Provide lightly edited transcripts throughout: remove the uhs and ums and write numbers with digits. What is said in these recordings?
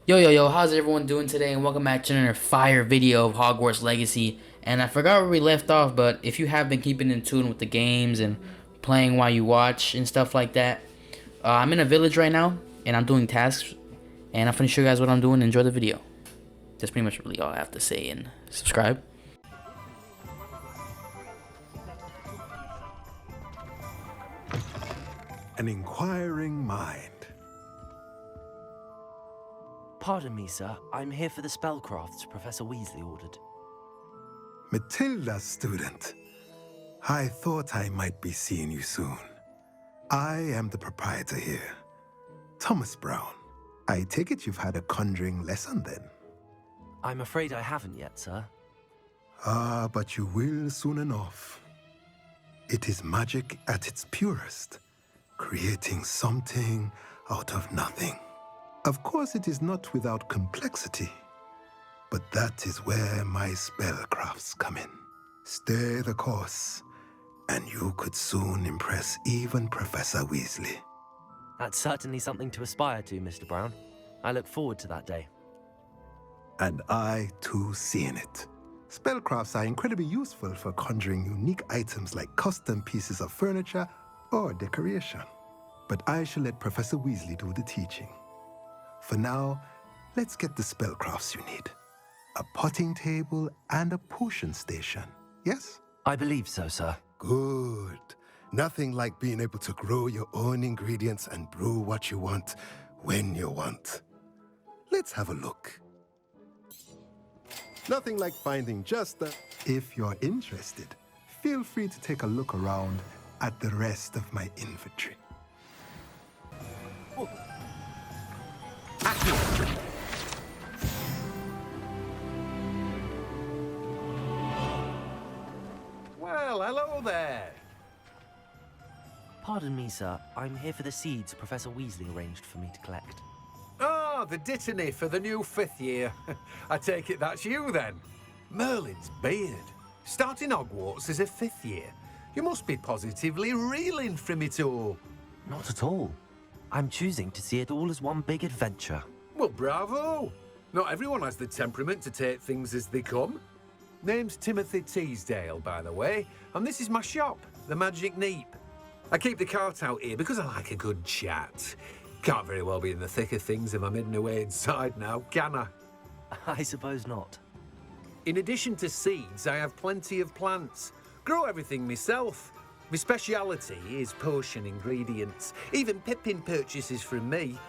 Yo, how's everyone doing today? And welcome back to another fire video of Hogwarts Legacy. And I forgot where we left off, but if you have been keeping in tune with the games and playing while you watch and stuff like that, I'm in a village right now, and I'm doing tasks, and I'm gonna show you guys what I'm doing. Enjoy the video. That's pretty much really all I have to say, and subscribe. An inquiring mind. Pardon me, sir. I'm here for the spellcrafts Professor Weasley ordered. Matilda, student. I thought I might be seeing you soon. I am the proprietor here, Thomas Brown. I take it you've had a conjuring lesson then? I'm afraid I haven't yet, sir. Ah, but you will soon enough. It is magic at its purest, creating something out of nothing. Of course, it is not without complexity, but that is where my spellcrafts come in. Stay the course, and you could soon impress even Professor Weasley. That's certainly something to aspire to, Mr. Brown. I look forward to that day. And I, too, see in it. Spellcrafts are incredibly useful for conjuring unique items like custom pieces of furniture or decoration. But I shall let Professor Weasley do the teaching. For now, let's get the spellcrafts you need. A potting table and a potion station, yes? I believe so, sir. Good. Nothing like being able to grow your own ingredients and brew what you want when you want. Let's have a look. Nothing like finding just the... If you're interested, feel free to take a look around at the rest of my inventory. Well, hello there. Pardon me, sir. I'm here for the seeds Professor Weasley arranged for me to collect. Ah, the Jktino for the new 5th year. I take it that's you then. Merlin's beard. Starting Hogwarts as a 5th year. You must be positively reeling from it all. Not at all. I'm choosing to see it all as one big adventure. Well, bravo. Not everyone has the temperament to take things as they come. Name's Timothy Teasdale, by the way, and this is my shop, the Magic Neep. I keep the cart out here because I like a good chat. Can't very well be in the thick of things if I'm hidden away inside now, can I? I suppose not. In addition to seeds, I have plenty of plants. Grow everything myself. My speciality is potion ingredients. Even Pippin purchases from me.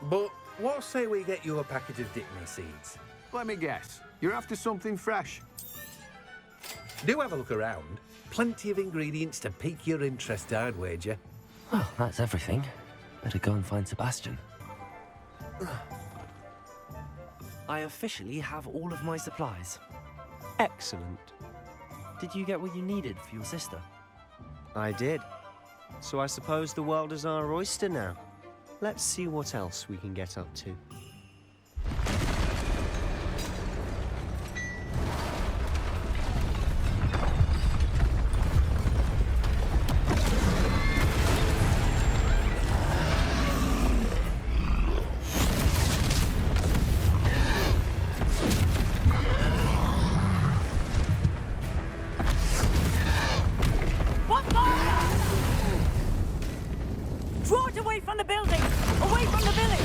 But what say we get you a packet of Dickney seeds? Let me guess. You're after something fresh. Do have a look around. Plenty of ingredients to pique your interest, I'd wager. Well, that's everything. Better go and find Sebastian. I officially have all of my supplies. Excellent. Did you get what you needed for your sister? I did. So I suppose the world is our oyster now. Let's see what else we can get up to. Draw it away from the building! Away from the village!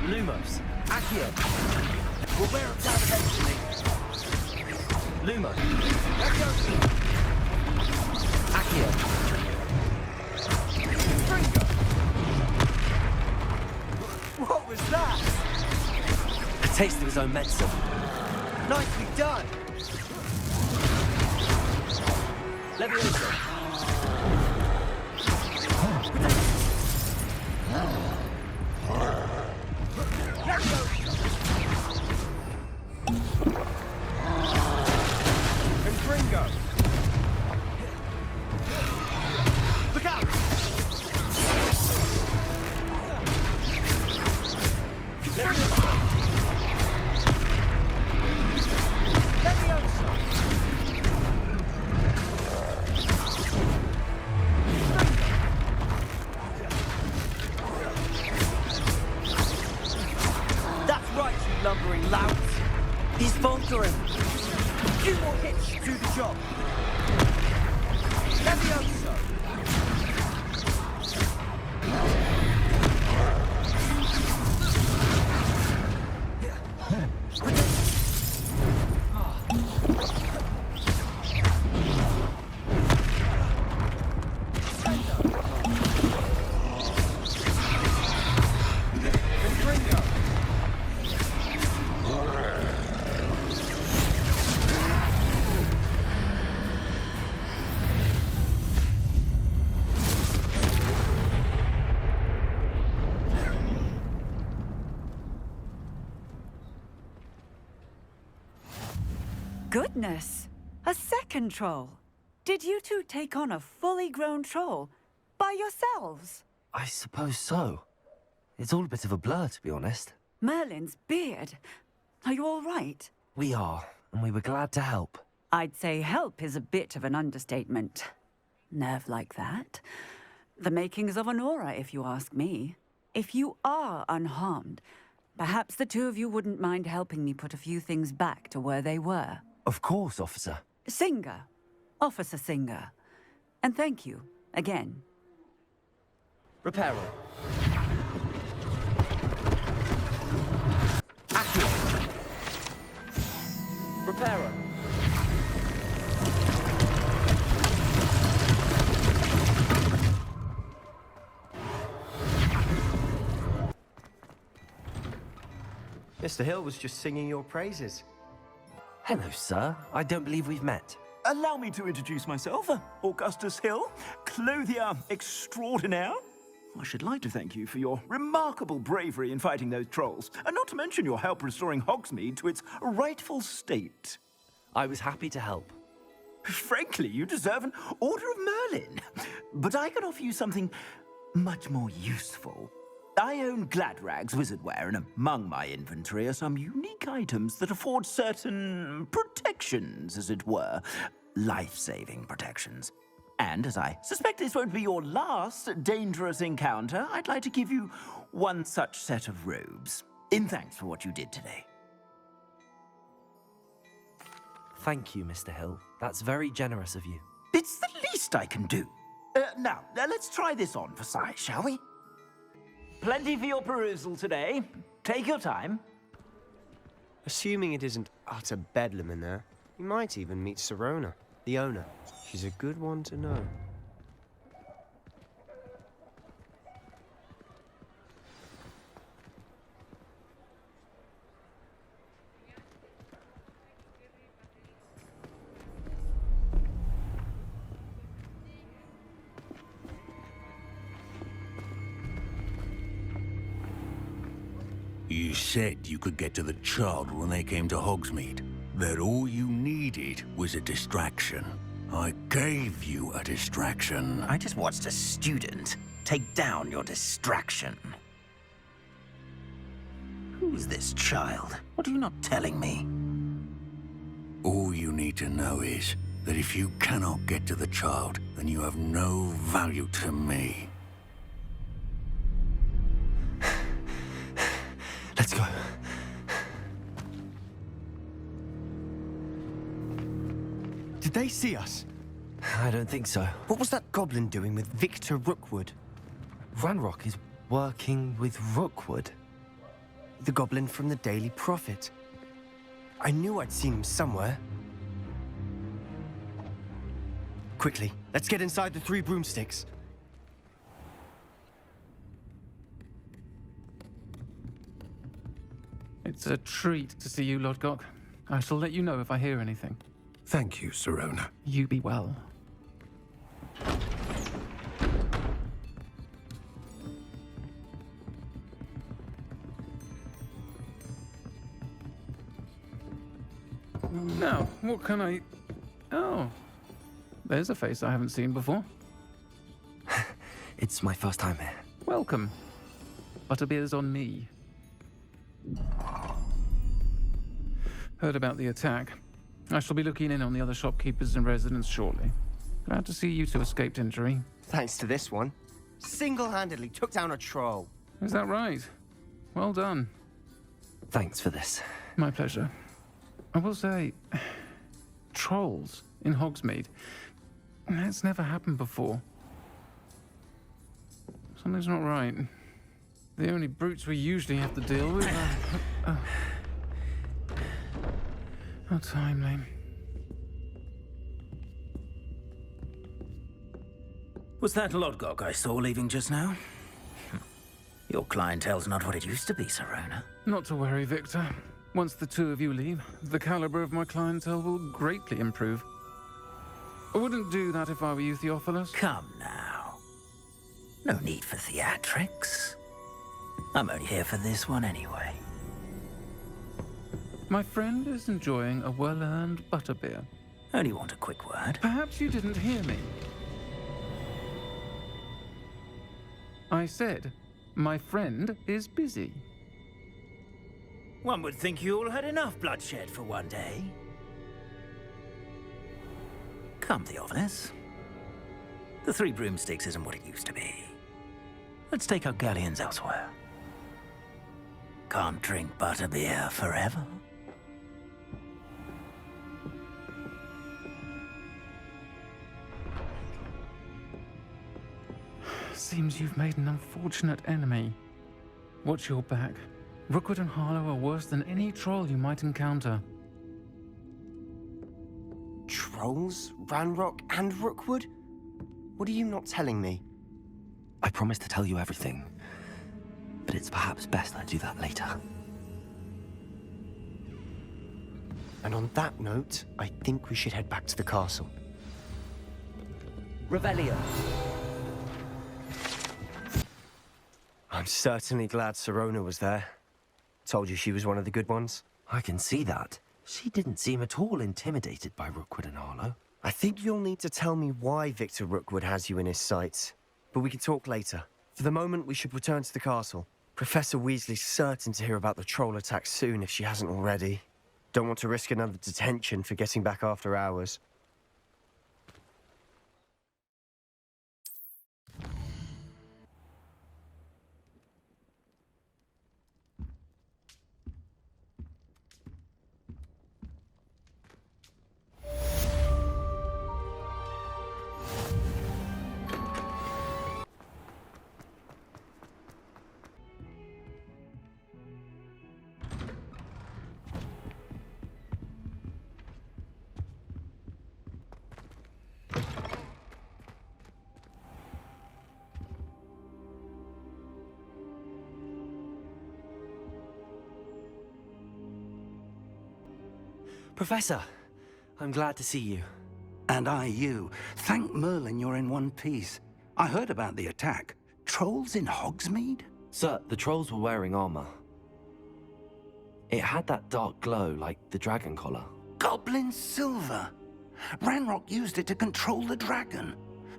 Lumos. Accio. We'll wear them down eventually. Lumos. Accio. What was that? A taste of his own medicine. Nicely done. Leviosa. Levioso! Goodness! A second troll! Did you two take on a fully grown troll by yourselves? I suppose so. It's all a bit of a blur, to be honest. Merlin's beard. Are you all right? We are, and we were glad to help. I'd say help is a bit of an understatement. Nerve like that. The makings of an aura, if you ask me. If you are unharmed, perhaps the two of you wouldn't mind helping me put a few things back to where they were. Of course, officer. Singer. Officer Singer. And thank you, again. Reparo. Accio. Reparo. Mr. Hill was just singing your praises. Hello, sir. I don't believe we've met. Allow me to introduce myself, Augustus Hill, clothier extraordinaire. I should like to thank you for your remarkable bravery in fighting those trolls, and not to mention your help restoring Hogsmeade to its rightful state. I was happy to help. Frankly, you deserve an Order of Merlin. But I can offer you something much more useful. I own Gladrag's wizardware, and among my inventory are some unique items that afford certain protections, as it were. Life-saving protections. And as I suspect this won't be your last dangerous encounter, I'd like to give you one such set of robes, in thanks for what you did today. Thank you, Mr. Hill. That's very generous of you. It's the least I can do. Now, let's try this on for size, shall we? Plenty for your perusal today. Take your time. Assuming it isn't utter bedlam in there, you might even meet Sirona, the owner. She's a good one to know. You said you could get to the child when they came to Hogsmeade. That all you needed was a distraction. I gave you a distraction. I just watched a student take down your distraction. Who's this child? What are you not telling me? All you need to know is that if you cannot get to the child, then you have no value to me. Let's go. Did they see us? I don't think so. What was that goblin doing with Victor Rookwood? Ranrock is working with Rookwood. The goblin from the Daily Prophet. I knew I'd seen him somewhere. Quickly, let's get inside the 3 broomsticks. It's a treat to see you, Lodgok. I shall let you know if I hear anything. Thank you, Sirona. You be well. Now, what can I... Oh, there's a face I haven't seen before. It's my first time here. Welcome. Butterbeer's on me. Heard about the attack. I shall be looking in on the other shopkeepers and residents shortly. Glad to see you two escaped injury. Thanks to this one. Single-handedly took down a troll. Is that right? Well done. Thanks for this. My pleasure. I will say, trolls in Hogsmeade. It's never happened before. Something's not right. The only brutes we usually have to deal with are... How timely. Was that Lodgok I saw leaving just now? Your clientele's not what it used to be, Sirona. Not to worry, Victor. Once the two of you leave, the caliber of my clientele will greatly improve. I wouldn't do that if I were you, Theophilus. Come now. No need for theatrics. I'm only here for this one anyway. My friend is enjoying a well-earned butterbeer. Only want a quick word. Perhaps you didn't hear me. I said, my friend is busy. One would think you all had enough bloodshed for one day. Come, Theophilus. The Three Broomsticks isn't what it used to be. Let's take our galleons elsewhere. Can't drink butterbeer forever. Seems you've made an unfortunate enemy. Watch your back. Rookwood and Harlow are worse than any troll you might encounter. Trolls? Ranrock and Rookwood? What are you not telling me? I promised to tell you everything, but it's perhaps best I do that later. And on that note, I think we should head back to the castle. Revelio. I'm certainly glad Sirona was there. Told you she was one of the good ones. I can see that. She didn't seem at all intimidated by Rookwood and Harlow. I think you'll need to tell me why Victor Rookwood has you in his sights. But we can talk later. For the moment, we should return to the castle. Professor Weasley's certain to hear about the troll attack soon if she hasn't already. Don't want to risk another detention for getting back after hours. Professor, I'm glad to see you. And I you. Thank Merlin you're in one piece. I heard about the attack. Trolls in Hogsmeade? Sir, the trolls were wearing armor. It had that dark glow like the dragon collar. Goblin silver. Ranrock used it to control the dragon.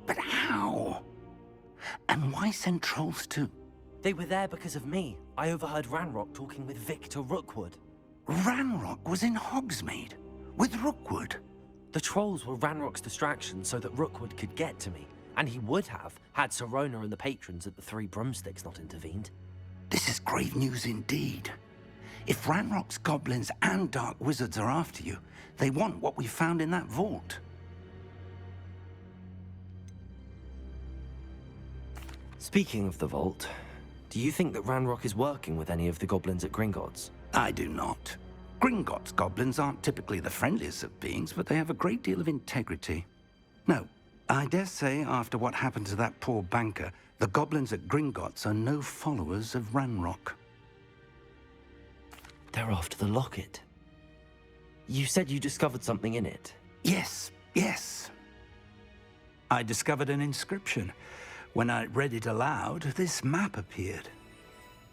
But how? And why send trolls too? They were there because of me. I overheard Ranrock talking with Victor Rookwood. Ranrock was in Hogsmeade with Rookwood. The trolls were Ranrock's distraction so that Rookwood could get to me. And he would have, had Sirona and the patrons at the Three Broomsticks not intervened. This is grave news indeed. If Ranrock's goblins and dark wizards are after you, they want what we found in that vault. Speaking of the vault, do you think that Ranrock is working with any of the goblins at Gringotts? I do not. Gringotts goblins aren't typically the friendliest of beings, but they have a great deal of integrity. No, I dare say after what happened to that poor banker, the goblins at Gringotts are no followers of Ranrock. They're after the locket. You said you discovered something in it. Yes. I discovered an inscription. When I read it aloud, this map appeared.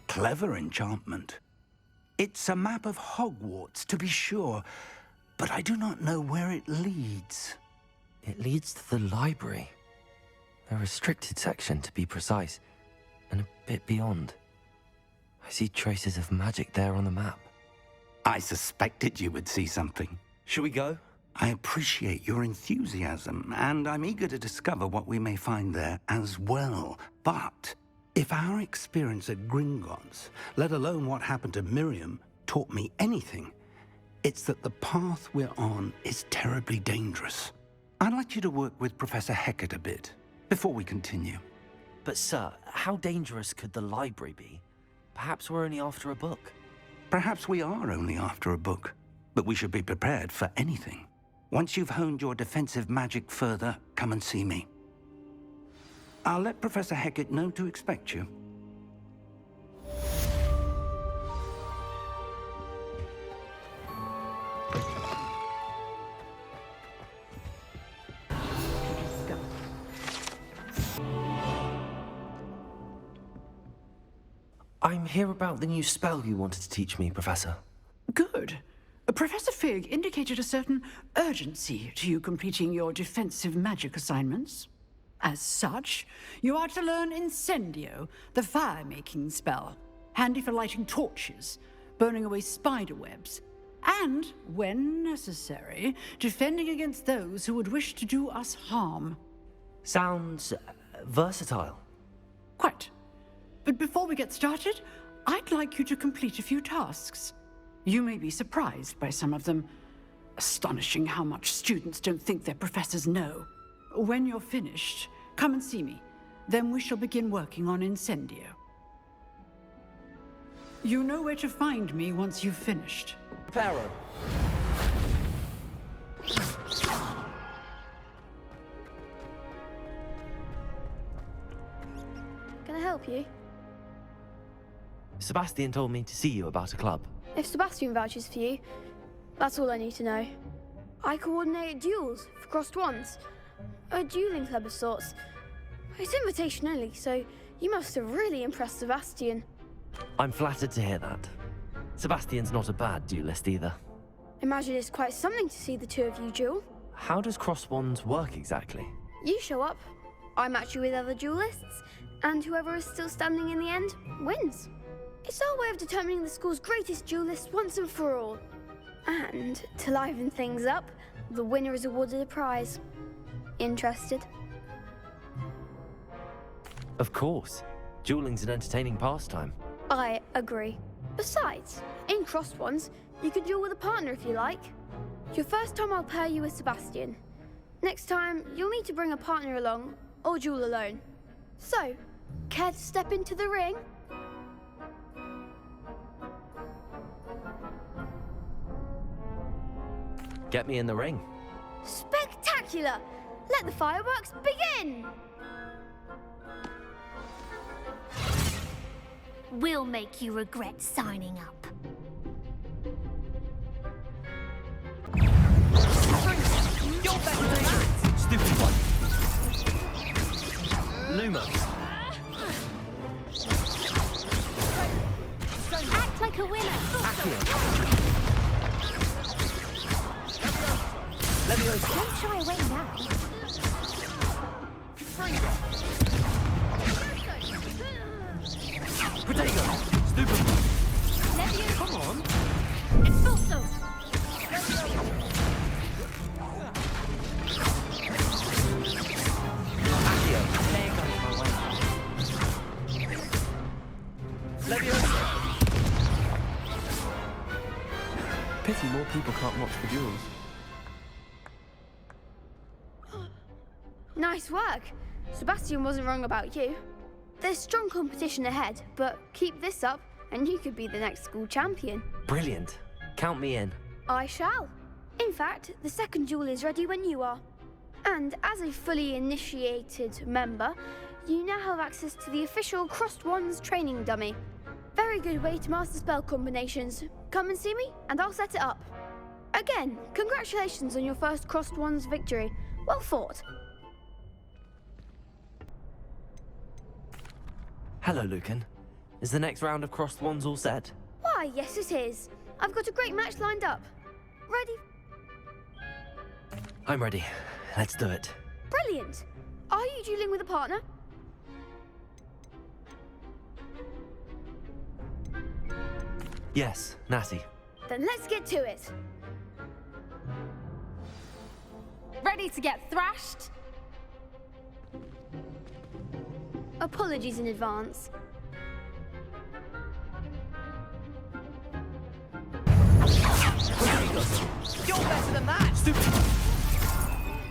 Clever enchantment. It's a map of Hogwarts, to be sure, but I do not know where it leads. It leads to the library. A restricted section, to be precise, and a bit beyond. I see traces of magic there on the map. I suspected you would see something. Shall we go? I appreciate your enthusiasm, and I'm eager to discover what we may find there as well. But if our experience at Gringotts, let alone what happened to Miriam, taught me anything, it's that the path we're on is terribly dangerous. I'd like you to work with Professor Hecat a bit, before we continue. But sir, how dangerous could the library be? Perhaps we're only after a book. Perhaps we are only after a book, but we should be prepared for anything. Once you've honed your defensive magic further, come and see me. I'll let Professor Hecat know to expect you. I'm here about the new spell you wanted to teach me, Professor. Good. Professor Fig indicated a certain urgency to you completing your defensive magic assignments. As such, you are to learn Incendio, the fire-making spell, handy for lighting torches, burning away spider webs, and, when necessary, defending against those who would wish to do us harm. Sounds versatile. Quite. But before we get started, I'd like you to complete a few tasks. You may be surprised by some of them. Astonishing how much students don't think their professors know. When you're finished, come and see me. Then we shall begin working on Incendio. You know where to find me once you've finished. Pharaoh. Can I help you? Sebastian told me to see you about a club. If Sebastian vouches for you, that's all I need to know. I coordinate duels for crossed ones. A dueling club of sorts. It's invitation only, so you must have really impressed Sebastian. I'm flattered to hear that. Sebastian's not a bad duelist either. Imagine it's quite something to see the two of you duel. How does cross wands work exactly? You show up, I match you with other duelists, and whoever is still standing in the end wins. It's our way of determining the school's greatest duelist once and for all. And to liven things up, the winner is awarded a prize. Interested? Of course. Dueling's an entertaining pastime. I agree. Besides, in crossed ones, you can duel with a partner if you like. Your first time I'll pair you with Sebastian. Next time, you'll need to bring a partner along, or duel alone. So, care to step into the ring? Get me in the ring. Spectacular! Let the fireworks begin! We'll make you regret signing up. You're better than that! Stupid one. Lumos. Act like a winner. Accio. Don't shy away now. Potato. Stupid one. Come on. Expulso. Accio. There goes my way. Leviosa. Pity more people can't watch the duels. Nice work. Sebastian wasn't wrong about you. There's strong competition ahead, but keep this up and you could be the next school champion. Brilliant. Count me in. I shall. In fact, the second duel is ready when you are. And as a fully initiated member, you now have access to the official Crossed Wands training dummy. Very good way to master spell combinations. Come and see me and I'll set it up. Again, congratulations on your first Crossed Wands victory. Well fought. Hello, Lucan. Is the next round of crossed wands all set? Why, yes it is. I've got a great match lined up. Ready? I'm ready. Let's do it. Brilliant. Are you dueling with a partner? Yes, Natty. Then let's get to it. Ready to get thrashed? Apologies in advance. You're better than that! Stupid!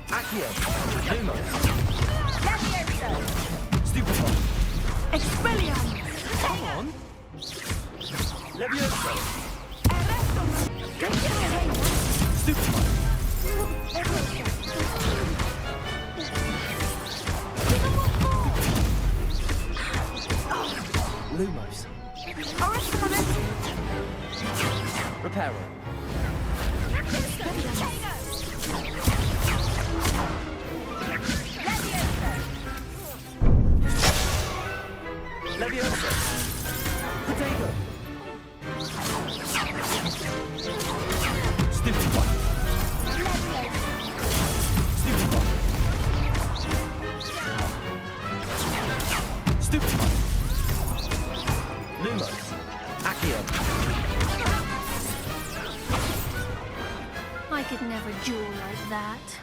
Accio. Lumos. Levioso! Expelliarmus! Come on! Levioso! Lumos. Reparo. Levioso. Potato. Stupid one. Stupid one. Stupid one. Lumos. Accio. I could never duel like that.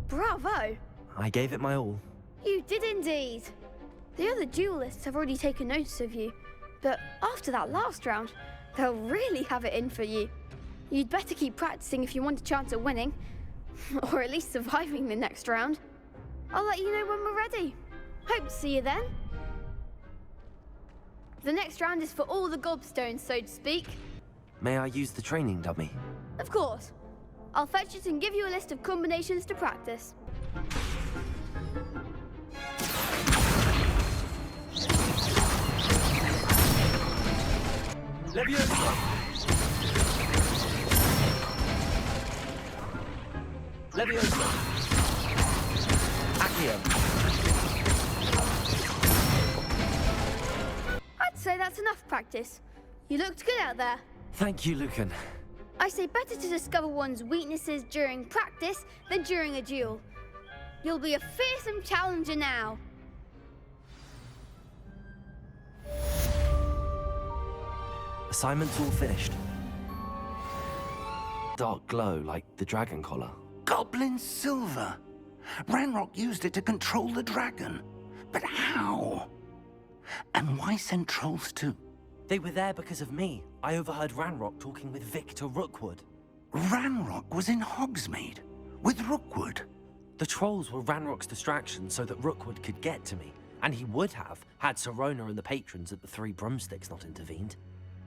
Bravo! I gave it my all. You did indeed. The other duelists have already taken notice of you, but after that last round, they'll really have it in for you. You'd better keep practicing if you want a chance at winning, or at least surviving the next round. I'll let you know when we're ready. Hope to see you then. The next round is for all the gobstones, so to speak. May I use the training dummy? Of course. I'll fetch it and give you a list of combinations to practice. Levioso! Levioso! Accio! I'd say that's enough practice. You looked good out there. Thank you, Lucan. I say better to discover one's weaknesses during practice than during a duel. You'll be a fearsome challenger now. Assignment's all finished. Dark glow like the dragon collar. Goblin silver. Ranrock used it to control the dragon. But how? And why send trolls too? They were there because of me. I overheard Ranrock talking with Victor Rookwood. Ranrock was in Hogsmeade with Rookwood. The trolls were Ranrock's distraction so that Rookwood could get to me. And he would have, had Sirona and the patrons at the Three Broomsticks not intervened.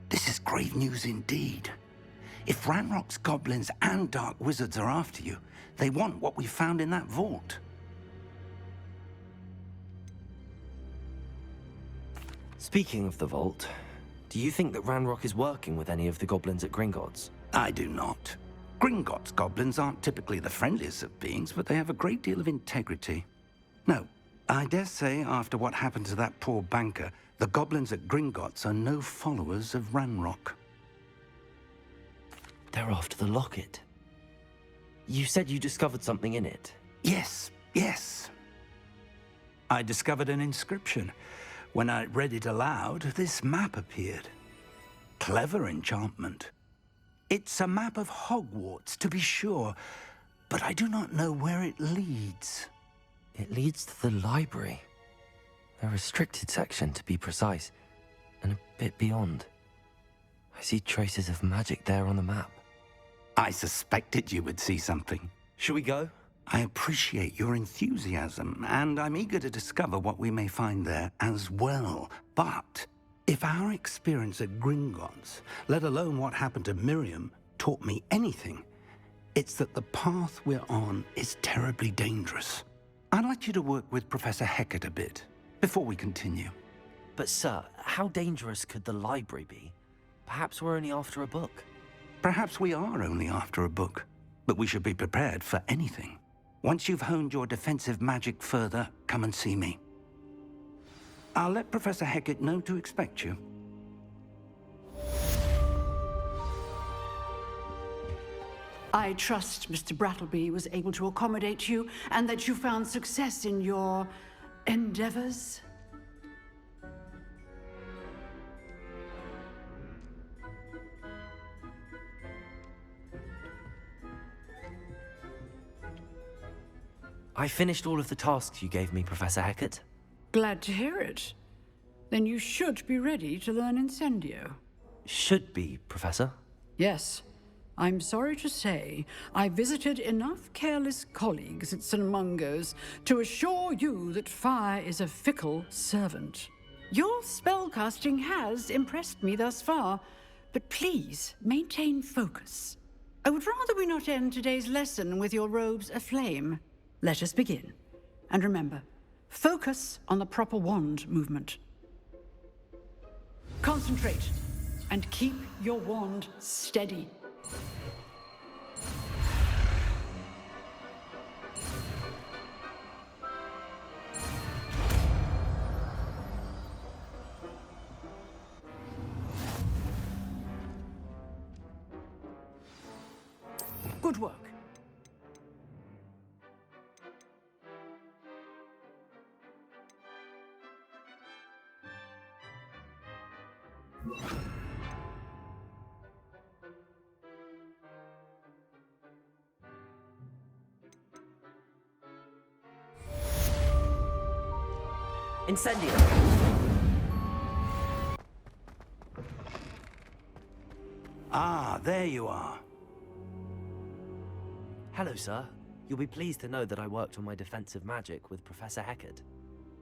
This is grave news indeed. If Ranrock's goblins and dark wizards are after you, they want what we found in that vault. Speaking of the vault, do you think that Ranrock is working with any of the goblins at Gringotts? I do not. Gringotts goblins aren't typically the friendliest of beings, but they have a great deal of integrity. No, I dare say after what happened to that poor banker, the goblins at Gringotts are no followers of Ranrock. They're after the locket. You said you discovered something in it. Yes, yes. I discovered an inscription. When I read it aloud, this map appeared. Clever enchantment. It's a map of Hogwarts, to be sure, but I do not know where it leads. It leads to the library. A restricted section, to be precise, and a bit beyond. I see traces of magic there on the map. I suspected you would see something. Shall we go? I appreciate your enthusiasm, and I'm eager to discover what we may find there as well. But if our experience at Gringotts, let alone what happened to Miriam, taught me anything, it's that the path we're on is terribly dangerous. I'd like you to work with Professor Hecat a bit before we continue. But sir, how dangerous could the library be? Perhaps we're only after a book. Perhaps we are only after a book, but we should be prepared for anything. Once you've honed your defensive magic further, come and see me. I'll let Professor Hecat know to expect you. I trust Mr. Brattleby was able to accommodate you and that you found success in your endeavors. I finished all of the tasks you gave me, Professor Hecat. Glad to hear it. Then you should be ready to learn Incendio. Should be, Professor. Yes. I'm sorry to say, I visited enough careless colleagues at St. Mungo's to assure you that fire is a fickle servant. Your spellcasting has impressed me thus far, but please maintain focus. I would rather we not end today's lesson with your robes aflame. Let us begin. And remember, focus on the proper wand movement. Concentrate, and keep your wand steady. Good work. Incendio! Ah, there you are. Hello, sir. You'll be pleased to know that I worked on my defensive magic with Professor Heckard.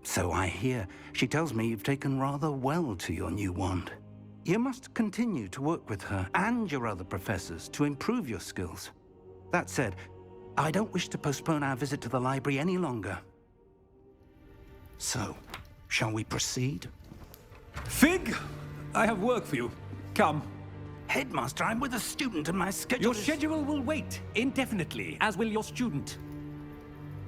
So I hear. She tells me you've taken rather well to your new wand. You must continue to work with her and your other professors to improve your skills. That said, I don't wish to postpone our visit to the library any longer. So, shall we proceed? Fig, I have work for you. Come. Headmaster, I'm with a student and my schedule Your schedule will wait indefinitely, as will your student.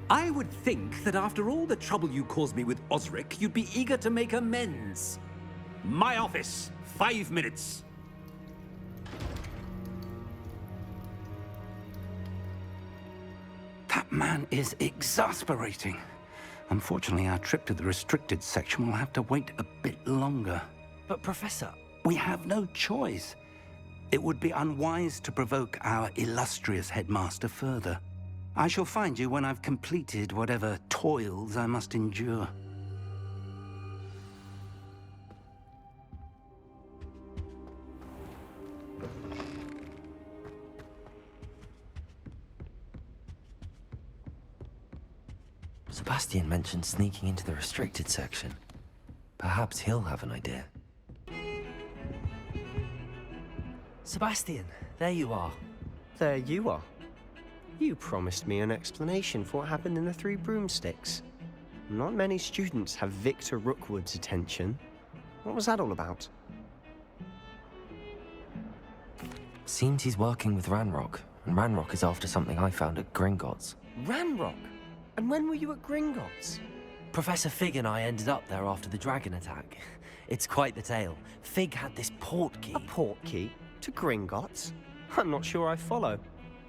I would think that after all the trouble you caused me with Osric, you'd be eager to make amends. My office, 5 minutes. That man is exasperating. Unfortunately, our trip to the restricted section will have to wait a bit longer. But, Professor... We have no choice. It would be unwise to provoke our illustrious headmaster further. I shall find you when I've completed whatever toils I must endure. Sebastian mentioned sneaking into the restricted section. Perhaps he'll have an idea. Sebastian, there you are. There you are. You promised me an explanation for what happened in the Three Broomsticks. Not many students have Victor Rookwood's attention. What was that all about? Seems he's working with Ranrock, and Ranrock is after something I found at Gringotts. Ranrock? And when were you at Gringotts? Professor Fig and I ended up there after the dragon attack. It's quite the tale. Fig had this port key. A port key? To Gringotts? I'm not sure I follow.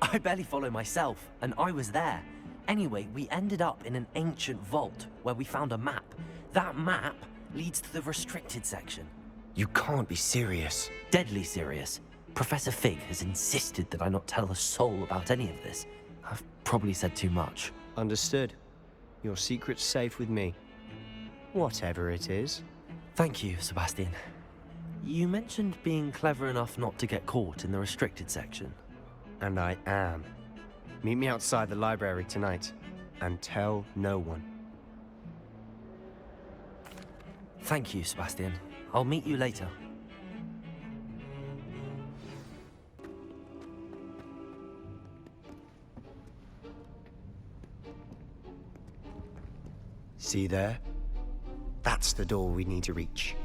I barely follow myself, and I was there. Anyway, we ended up in an ancient vault where we found a map. That map leads to the restricted section. You can't be serious. Deadly serious. Professor Fig has insisted that I not tell a soul about any of this. I've probably said too much. Understood. Your secret's safe with me. Whatever it is. Thank you, Sebastian. You mentioned being clever enough not to get caught in the restricted section. And I am. Meet me outside the library tonight, and tell no one. Thank you, Sebastian. I'll meet you later. See there? That's the door we need to reach.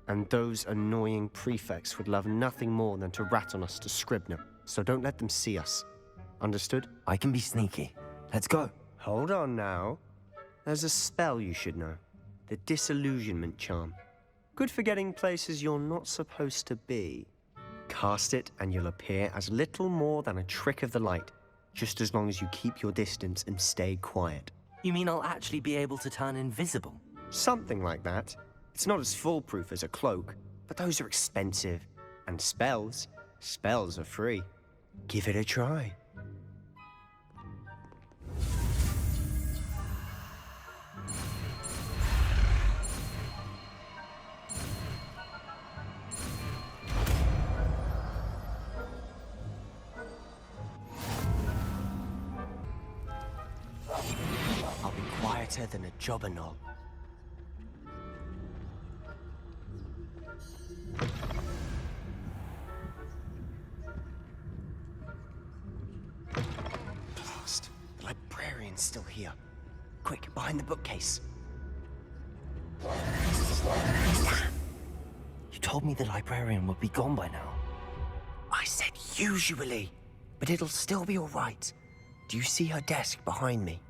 And those annoying prefects would love nothing more than to rat on us to Scribner, so don't let them see us. Understood? I can be sneaky. Let's go. Hold on now. There's a spell you should know. The Disillusionment Charm. Good for getting places you're not supposed to be. Cast it and you'll appear as little more than a trick of the light, just as long as you keep your distance and stay quiet. You mean I'll actually be able to turn invisible? Something like that. It's not as foolproof as a cloak, but those are expensive. And spells are free. Give it a try. better than a jobberknoll. Blast! The librarian's still here. Quick, behind the bookcase. Damn! You told me the librarian would be gone by now. I said usually, but it'll still be all right. Do you see her desk behind me?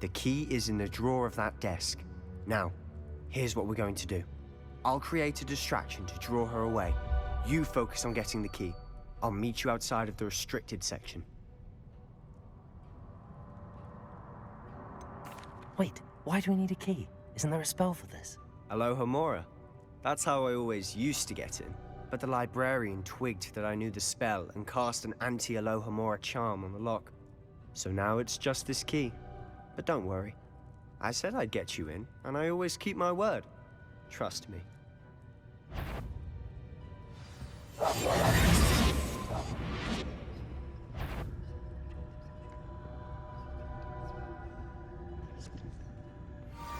The key is in the drawer of that desk. Now, here's what we're going to do. I'll create a distraction to draw her away. You focus on getting the key. I'll meet you outside of the restricted section. Wait, why do we need a key? Isn't there a spell for this? Aloha Mora. That's how I always used to get in. But the librarian twigged that I knew the spell and cast an anti-Aloha Mora charm on the lock. So now it's just this key. But don't worry. I said I'd get you in, and I always keep my word. Trust me.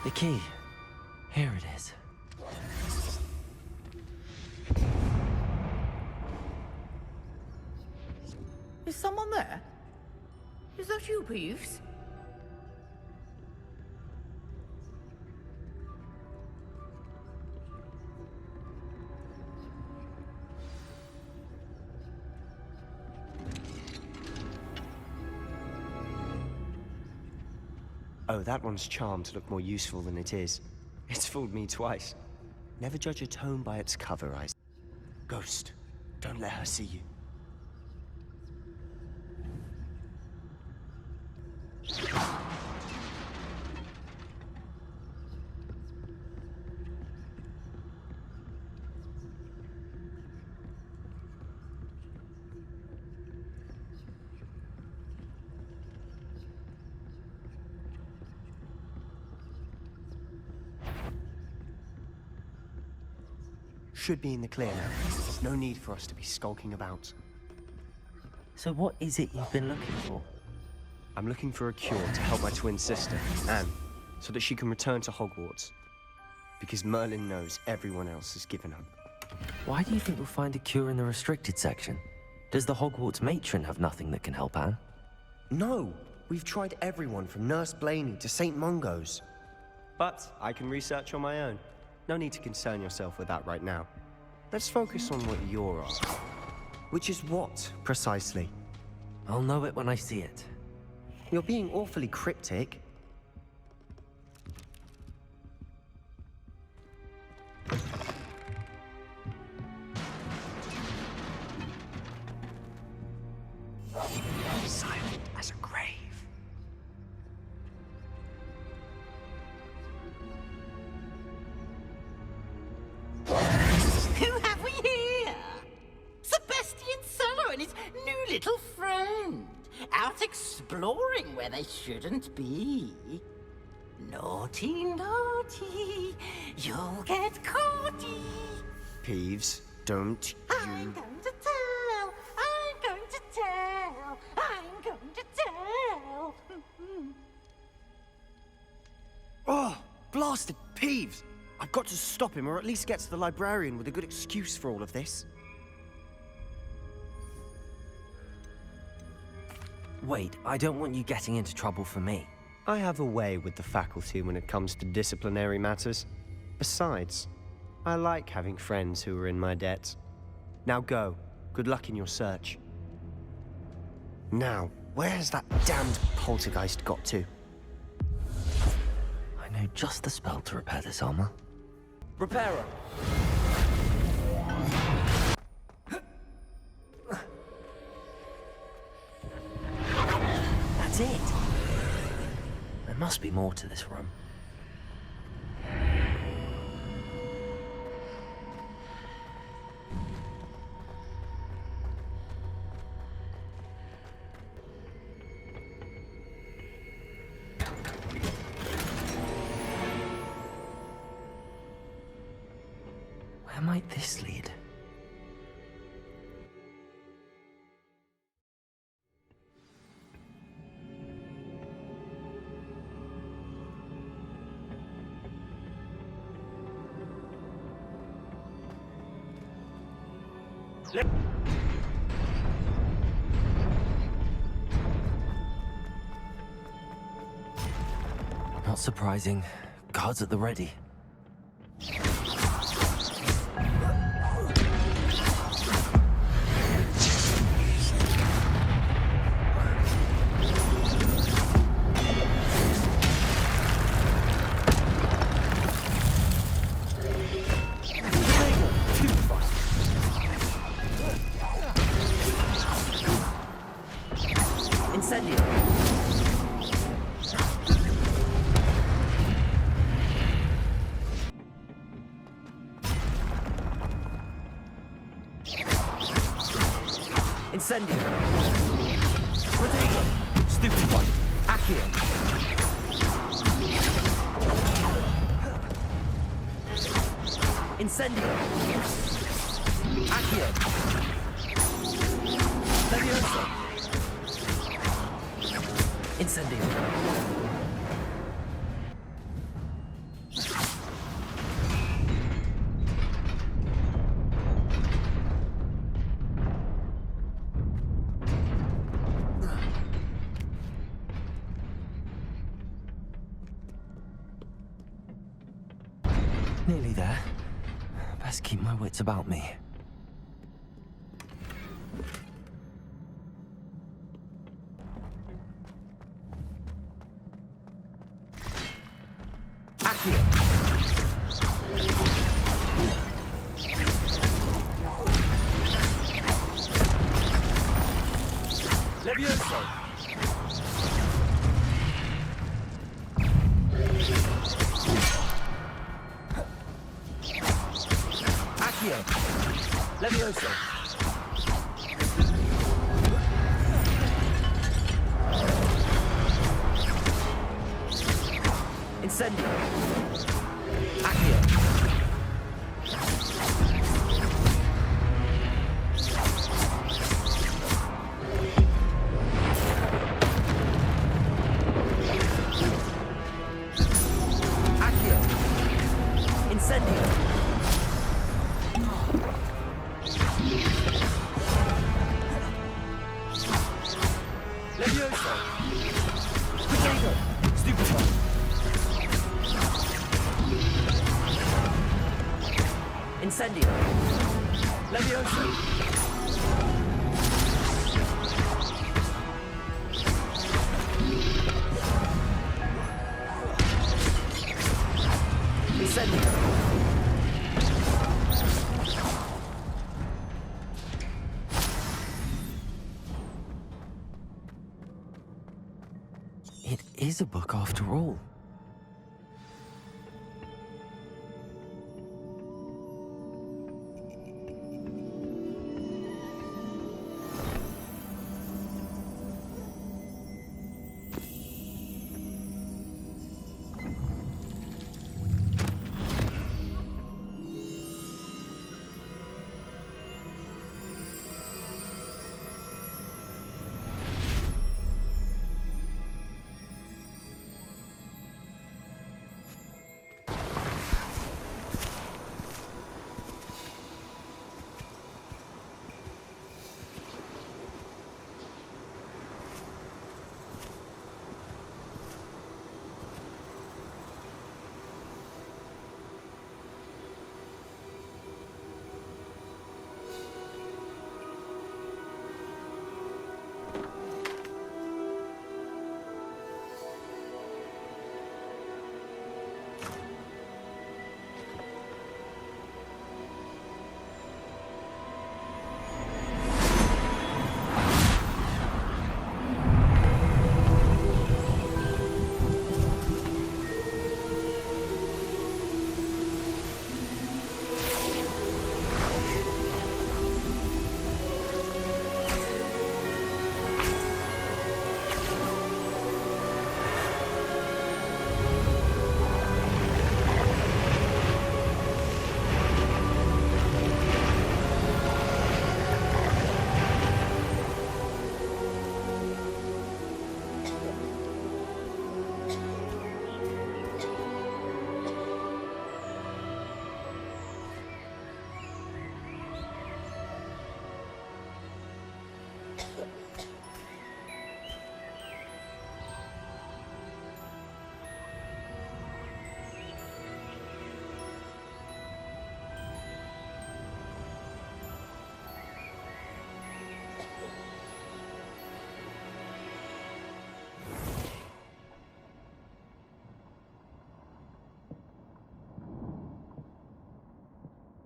The key. Here it is. Is someone there? Is that you, Peeves? Oh, that one's charmed to look more useful than it is. It's fooled me twice. Never judge a tome by its cover, I say. Ghost, don't let her see you. Should be in the clear now. No need for us to be skulking about. So what is it you've been looking for? I'm looking for a cure to help my twin sister, Anne, so that she can return to Hogwarts. Because Merlin knows everyone else has given up. Why do you think you'll find a cure in the restricted section? Does the Hogwarts matron have nothing that can help Anne? No! We've tried everyone from Nurse Blaney to St. Mungo's. But I can research on my own. No need to concern yourself with that right now. Let's focus on what you're after. Which is what, precisely? I'll know it when I see it. You're being awfully cryptic. Silent as a grave. Who have we here? Sebastian Cello and his new little friend. Out exploring where they shouldn't be. Naughty, naughty, you'll get caughty. Peeves, don't I'm going to tell, I'm going to tell, I'm going to tell. Oh, blasted Peeves! I've got to stop him, or at least get to the librarian with a good excuse for all of this. Wait, I don't want you getting into trouble for me. I have a way with the faculty when it comes to disciplinary matters. Besides, I like having friends who are in my debt. Now go. Good luck in your search. Now, where has that damned poltergeist got to? I know just the spell to repair this armor. Repairer! That's it! There must be more to this room. Where might this lead? Not surprising. Guards at the ready. Incendio. Incendio. Protego. Stupid one. Accio. Incendio. Accio. Levioso. Incendio. Nearly there. Best keep my wits about me. Accio. Levioso. Accio. Levioso. Incendio. Accio. Accio. Incendio. Levioso. Potato. Stupid one. Incendio. Levioso. Incendio. It is a book after all.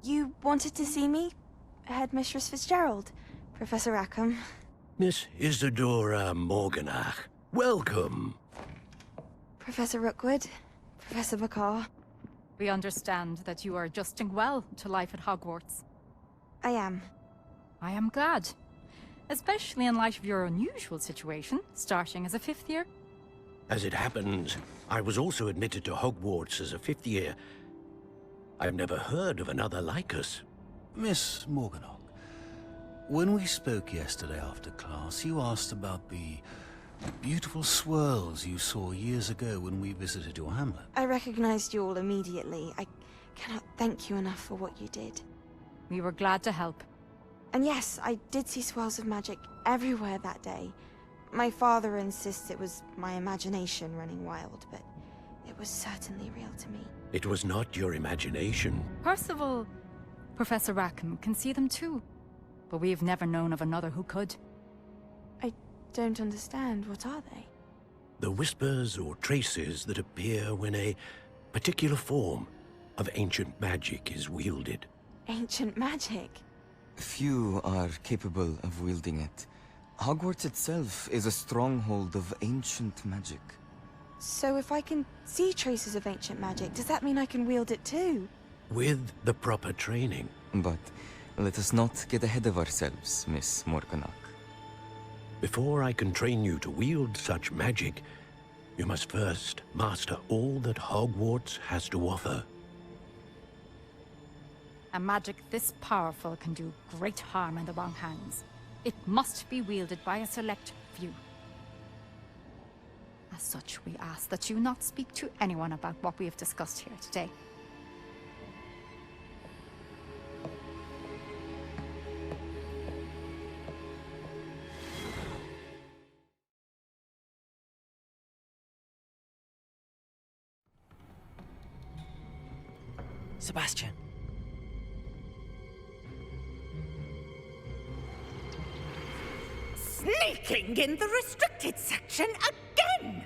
You wanted to see me? Headmistress Fitzgerald, Professor Rackham. Miss Isadora Morganach, welcome. Professor Rookwood, Professor Bakar. We understand that you are adjusting well to life at Hogwarts. I am. I am glad. Especially in light of your unusual situation, starting as a 5th year. As it happens, I was also admitted to Hogwarts as a 5th year. I've never heard of another like us. Miss Morganach, when we spoke yesterday after class, you asked about the beautiful swirls you saw years ago when we visited your hamlet. I recognized you all immediately. I cannot thank you enough for what you did. We were glad to help. And yes, I did see swirls of magic everywhere that day. My father insists it was my imagination running wild, but it was certainly real to me. It was not your imagination. Percival, Professor Rackham can see them too. But we've never known of another who could. I don't understand. What are they? The whispers or traces that appear when a particular form of ancient magic is wielded. Ancient magic? Few are capable of wielding it. Hogwarts itself is a stronghold of ancient magic. So if I can see traces of ancient magic, does that mean I can wield it too? With the proper training. But let us not get ahead of ourselves, Miss Morganach. Before I can train you to wield such magic, you must first master all that Hogwarts has to offer. A magic this powerful can do great harm in the wrong hands. It must be wielded by a select few. As such, we ask that you not speak to anyone about what we have discussed here today. Sebastian. Sneaking in the restricted section again!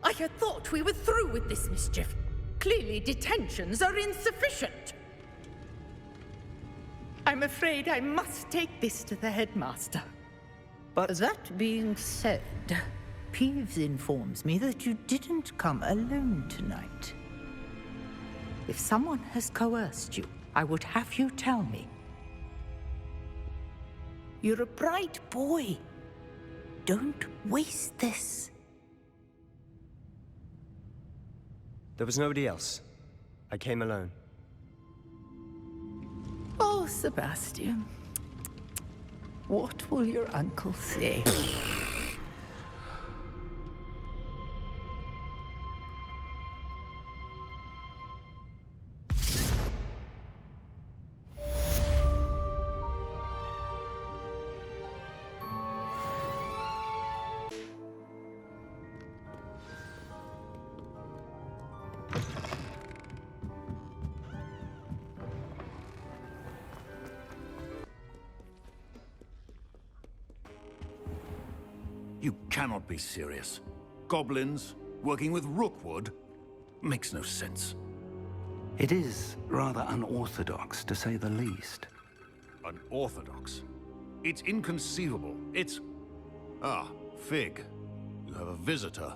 I had thought we were through with this mischief. Clearly detentions are insufficient. I'm afraid I must take this to the headmaster. But that being said, Peeves informs me that you didn't come alone tonight. If someone has coerced you, I would have you tell me. You're a bright boy. Don't waste this. there was nobody else. I came alone. Oh, Sebastian. What will your uncle say? You cannot be serious. Goblins working with Rookwood makes no sense. It is rather unorthodox, to say the least. Unorthodox? It's inconceivable. It's... Ah, Fig. You have a visitor.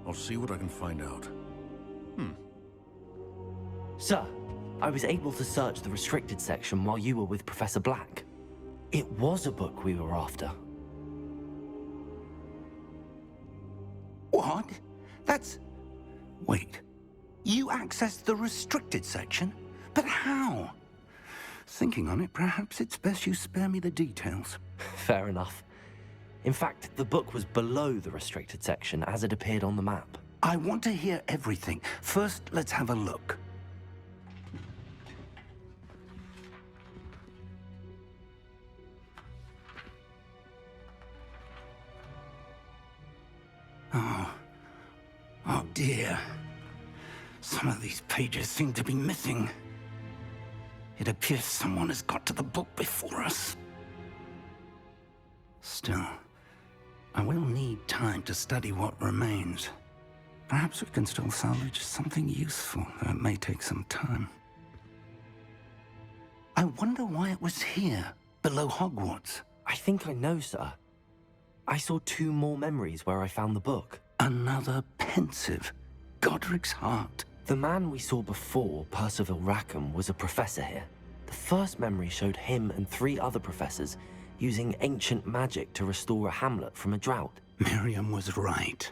I'll see what I can find out. Sir, I was able to search the restricted section while you were with Professor Black. It was a book we were after. What? That's... Wait. You accessed the restricted section? But how? Thinking on it, perhaps it's best you spare me the details. Fair enough. In fact, the book was below the restricted section as it appeared on the map. I want to hear everything. First, let's have a look. Oh dear. Some of these pages seem to be missing. It appears someone has got to the book before us. Still, I will need time to study what remains. Perhaps we can still salvage something useful, though it may take some time. I wonder why it was here, below Hogwarts. I think I know, sir. I saw 2 more memories where I found the book. Another pensive. Godric's heart. The man we saw before, Percival Rackham, was a professor here. The first memory showed him and 3 other professors using ancient magic to restore a hamlet from a drought. Miriam was right.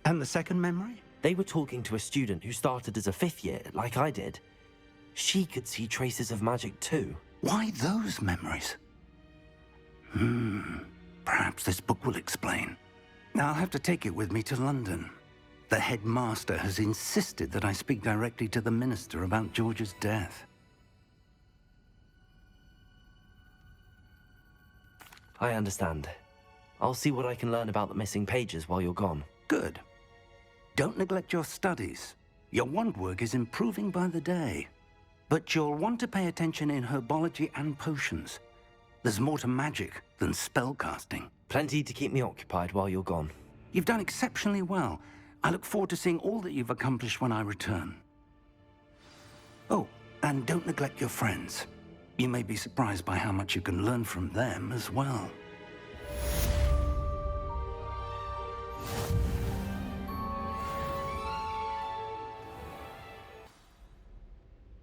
And the second memory? They were talking to a student who started as a 5th year, like I did. She could see traces of magic too. Why those memories? Perhaps this book will explain. I'll have to take it with me to London. The headmaster has insisted that I speak directly to the minister about George's death. I understand. I'll see what I can learn about the missing pages while you're gone. Good. Don't neglect your studies. Your wand work is improving by the day. But you'll want to pay attention in herbology and potions. There's more to magic than spellcasting. Plenty to keep me occupied while you're gone. You've done exceptionally well. I look forward to seeing all that you've accomplished when I return. Oh, and don't neglect your friends. You may be surprised by how much you can learn from them as well.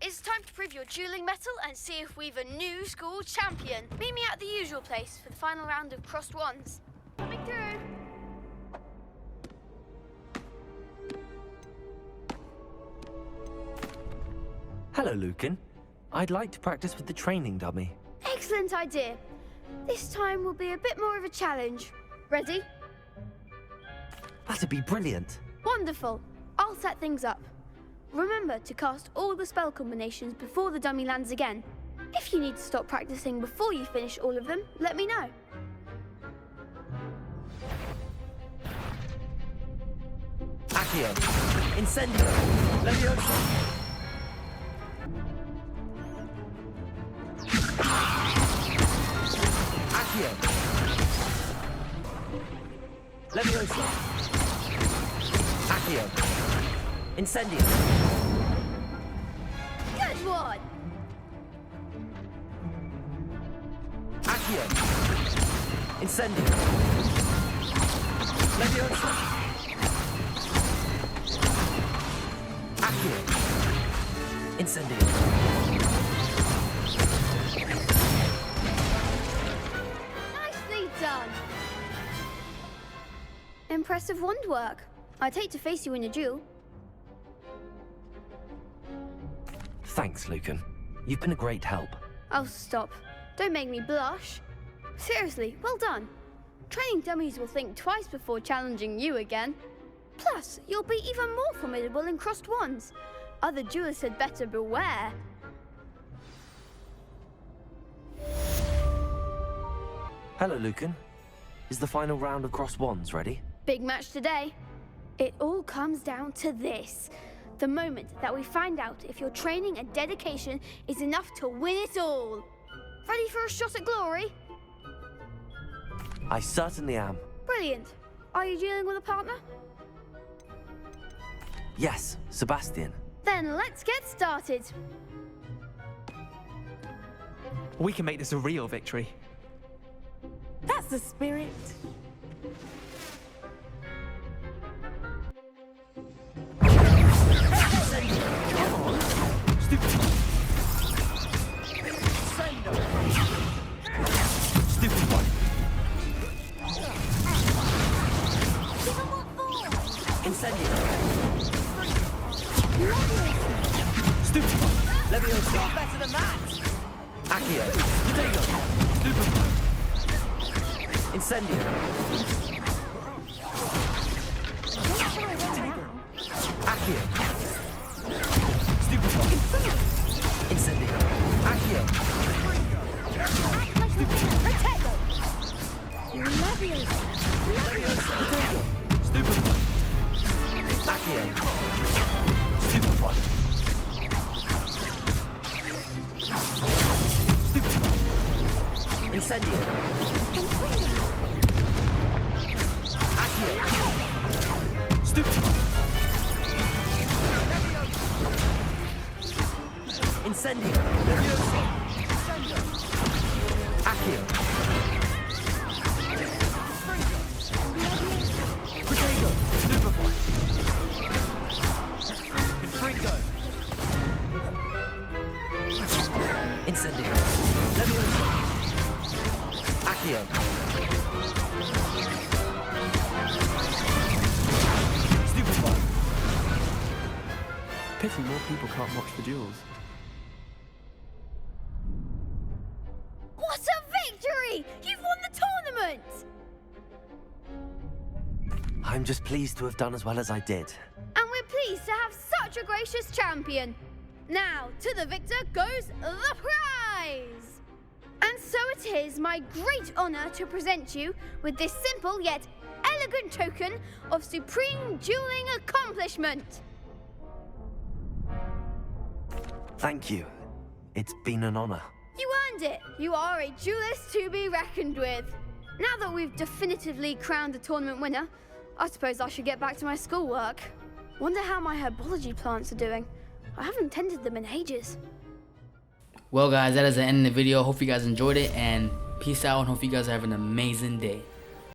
It's time to prove your dueling mettle and see if we've a new school champion. Meet me at the usual place for the final round of crossed wands. Coming through. Hello, Lucan. I'd like to practice with the training dummy. Excellent idea. This time will be a bit more of a challenge. Ready? That'd be brilliant. Wonderful. I'll set things up. Remember to cast all the spell combinations before the dummy lands again. If you need to stop practicing before you finish all of them, let me know. Accio. Incendio. Leviosa. Accio. Leviosa. Accio. Incendio. Good one! Accio. Incendio. Leviosa. Accio. Incendio. Nicely done! Impressive wand work. I'd hate to face you in a duel. Thanks, Lucan. You've been a great help. Oh, stop. Don't make me blush. Seriously, well done. Training dummies will think twice before challenging you again. Plus, you'll be even more formidable in crossed wands. Other duelists had better beware. Hello, Lucan. Is the final round of crossed wands ready? Big match today. It all comes down to this. The moment that we find out if your training and dedication is enough to win it all. Ready for a shot at glory? I certainly am. Brilliant. Are you dealing with a partner? Yes, Sebastian. Then let's get started. We can make this a real victory. That's the spirit. Stupid one. Incendio. Stupid one. Leviosa. Better than that. Accio. Jktino. Stupid one. Incendio. Accio. Stupid one. Incendio. Accio. Protego. Leviosa. Jktino. Stupid one. Accio. Stupid one. Stupid one. Incendio. Accio. Stupid one. Incendio. Leviosa. Pity more people can't watch the duels. What a victory! You've won the tournament! I'm just pleased to have done as well as I did. And we're pleased to have such a gracious champion. Now, to the victor goes the prize! And so it is my great honor to present you with this simple yet elegant token of supreme dueling accomplishment. Thank you. It's been an honor. You earned it. You are a duelist to be reckoned with. Now that we've definitively crowned the tournament winner, I suppose I should get back to my schoolwork. Wonder how my herbology plants are doing. I haven't tended them in ages. Well guys, that is the end of the video. Hope you guys enjoyed it, and peace out, and hope you guys have an amazing day.